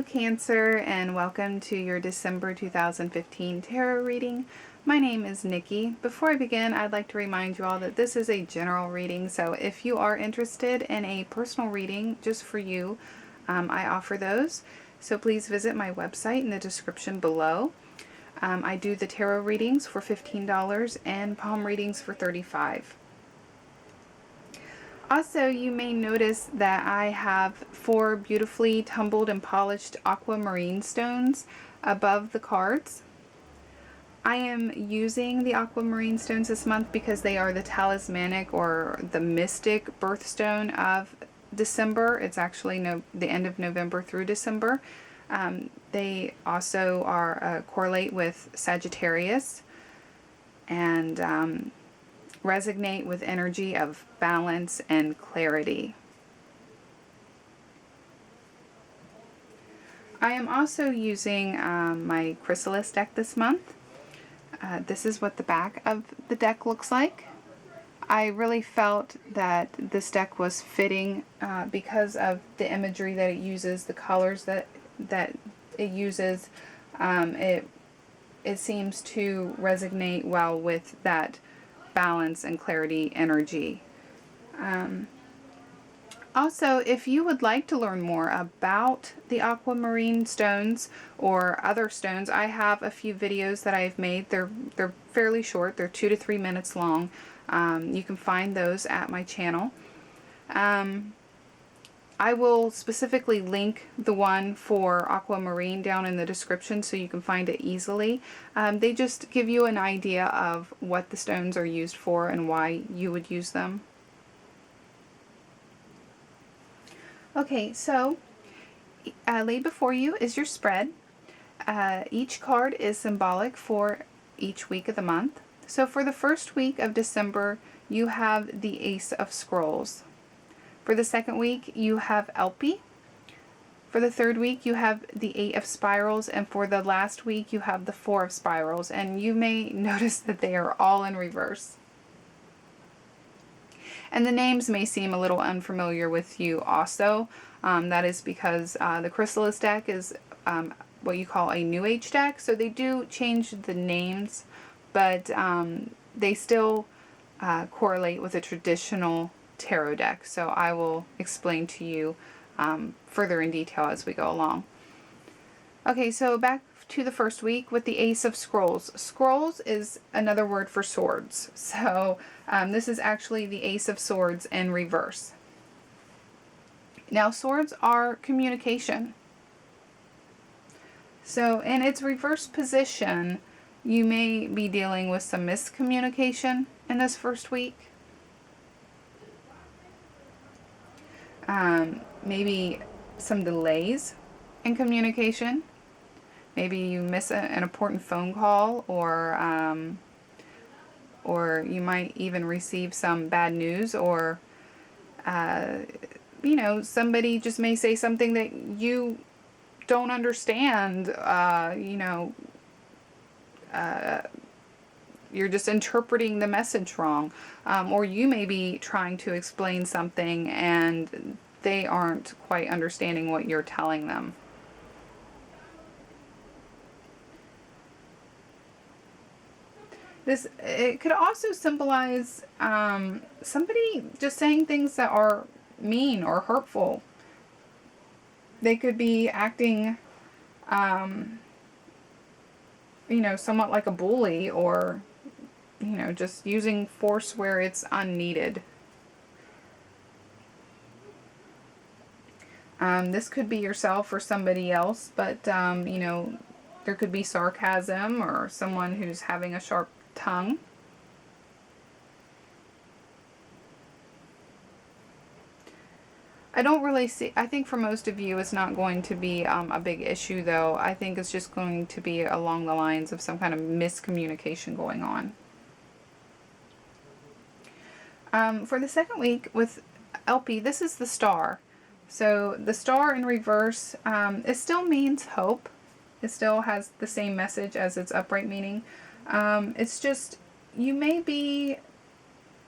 Cancer, and welcome to your December 2015 tarot reading. My name is Nikki. Before I begin, I'd like to remind you all that this is a general reading, so if you are interested in a personal reading just for you, I offer those. So please visit my website in the description below. I do the tarot readings for $15 and palm readings for $35. Also, you may notice that I have 4 beautifully tumbled and polished aquamarine stones above the cards. I am using the aquamarine stones this month because they are the talismanic or the mystic birthstone of December. It's actually the end of November through December. They also are correlate with Sagittarius and resonate with energy of balance and clarity. I am also using my chrysalis deck this month. This is what the back of the deck looks like. I really felt that this deck was fitting because of the imagery that it uses, the colors that it uses. It seems to resonate well with that balance and clarity energy. Also, if you would like to learn more about the aquamarine stones or other stones, I have a few videos that I've made. They're fairly short. They're 2 to 3 minutes long. You can find those at my channel. I will specifically link the one for aquamarine down in the description so you can find it easily. They just give you an idea of what the stones are used for and why you would use them. Okay, so laid before you is your spread. Each card is symbolic for each week of the month. So for the first week of December, you have the Ace of Scrolls. For the second week, you have Elpie. For the third week, you have the 8 of Spirals. And for the last week, you have the 4 of Spirals. And you may notice that they are all in reverse. And the names may seem a little unfamiliar with you also. That is because the chrysalis deck is what you call a New Age deck. So they do change the names, but they still correlate with a traditional tarot deck, so I will explain to you further in detail as we go along. Okay, so back to the first week with the Ace of Scrolls. Scrolls is another word for swords, so this is actually the Ace of Swords in reverse. Now, swords are communication. So in its reverse position, you may be dealing with some miscommunication in this first week. Maybe some delays in communication. Maybe you miss an important phone call, or you might even receive some bad news, or somebody just may say something that you don't understand. You're just interpreting the message wrong, or you may be trying to explain something and they aren't quite understanding what you're telling them. It could also symbolize somebody just saying things that are mean or hurtful. They could be acting somewhat like a bully, or just using force where it's unneeded. This could be yourself or somebody else, but there could be sarcasm or someone who's having a sharp tongue. I don't really see, I think for most of you it's not going to be a big issue, though. I think it's just going to be along the lines of some kind of miscommunication going on. For the second week with Elpie, this is the Star. So the Star in reverse, it still means hope. It still has the same message as its upright meaning. It's just, you may be,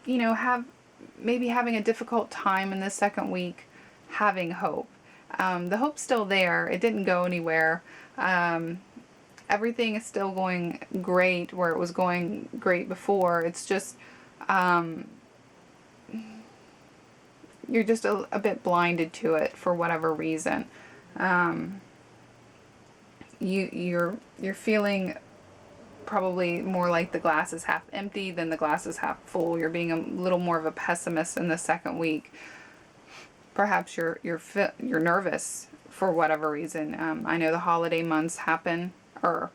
maybe having a difficult time in the second week having hope. the hope's still there. It didn't go anywhere. Everything is still going great where it was going great before. It's just, you're just a bit blinded to it for whatever reason. You're feeling probably more like the glass is half empty than the glass is half full. You're being a little more of a pessimist in the second week. Perhaps you're nervous for whatever reason. I know the holiday months happen, or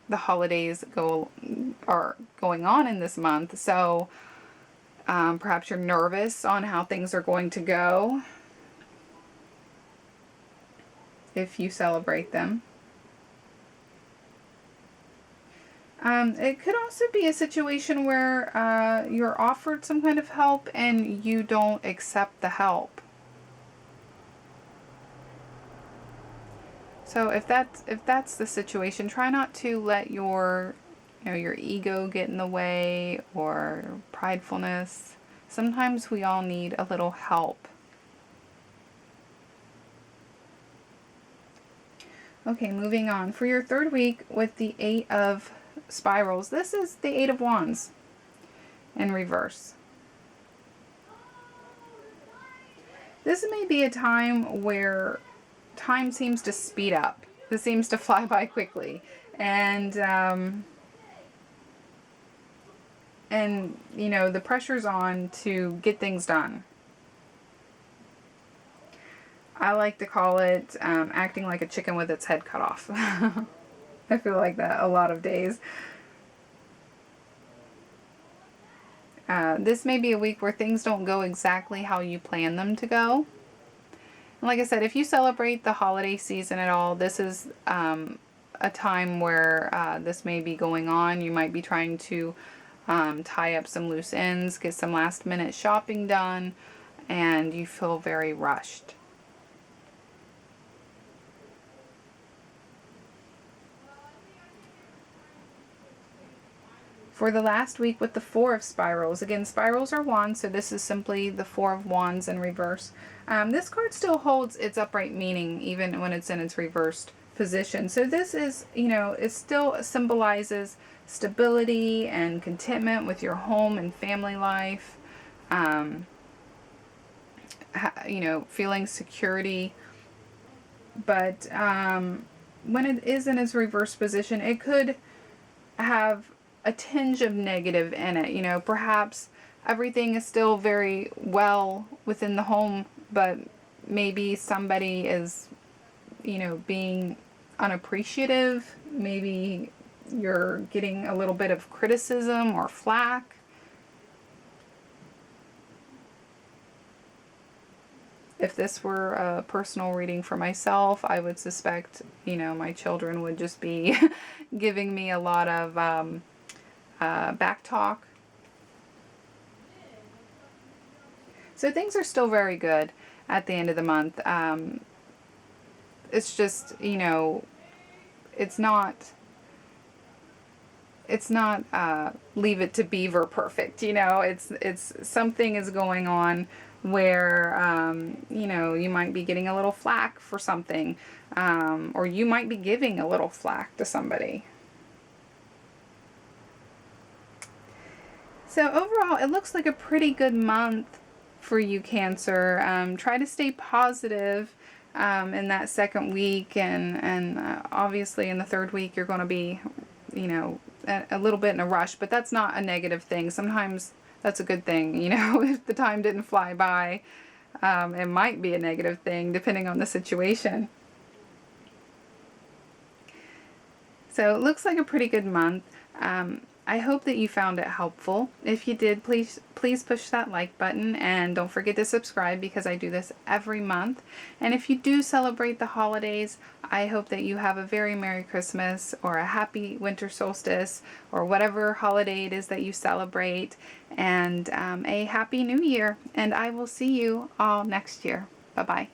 the holidays are going on in this month, so perhaps you're nervous on how things are going to go if you celebrate them. It could also be a situation where you're offered some kind of help and you don't accept the help. So if that's the situation, try not to let your ego get in the way or pridefulness. Sometimes we all need a little help. Okay, moving on. For your third week with the 8 of Spirals, this is the 8 of Wands in reverse. This may be a time where time seems to speed up. This seems to fly by quickly. And the pressure's on to get things done. I like to call it acting like a chicken with its head cut off. I feel like that a lot of days. This may be a week where things don't go exactly how you plan them to go. And like I said, if you celebrate the holiday season at all, this is a time where this may be going on. You might be trying to tie up some loose ends, get some last minute shopping done, and you feel very rushed. For the last week with the 4 of Spirals, again, Spirals are wands, so this is simply the 4 of Wands in reverse. This card still holds its upright meaning even when it's in its reversed position. So this is, it still symbolizes stability and contentment with your home and family life. Feeling security. But when it is in its reverse position, it could have a tinge of negative in it. Perhaps everything is still very well within the home, but maybe somebody is, being unappreciative. Maybe you're getting a little bit of criticism or flack. If this were a personal reading for myself, I would suspect, my children would just be giving me a lot of back talk. So things are still very good at the end of the month. It's just, it's not leave it to beaver perfect. It's something is going on where, you might be getting a little flack for something, or you might be giving a little flack to somebody. So overall, it looks like a pretty good month for you, Cancer. Try to stay positive in that second week, and obviously in the third week you're going to be, a little bit in a rush, but that's not a negative thing. Sometimes that's a good thing. If the time didn't fly by, it might be a negative thing depending on the situation. So it looks like a pretty good month. I hope that you found it helpful. If you did, please push that like button, and don't forget to subscribe because I do this every month. And if you do celebrate the holidays, I hope that you have a very Merry Christmas or a happy winter solstice or whatever holiday it is that you celebrate, and a Happy New Year. And I will see you all next year. Bye-bye.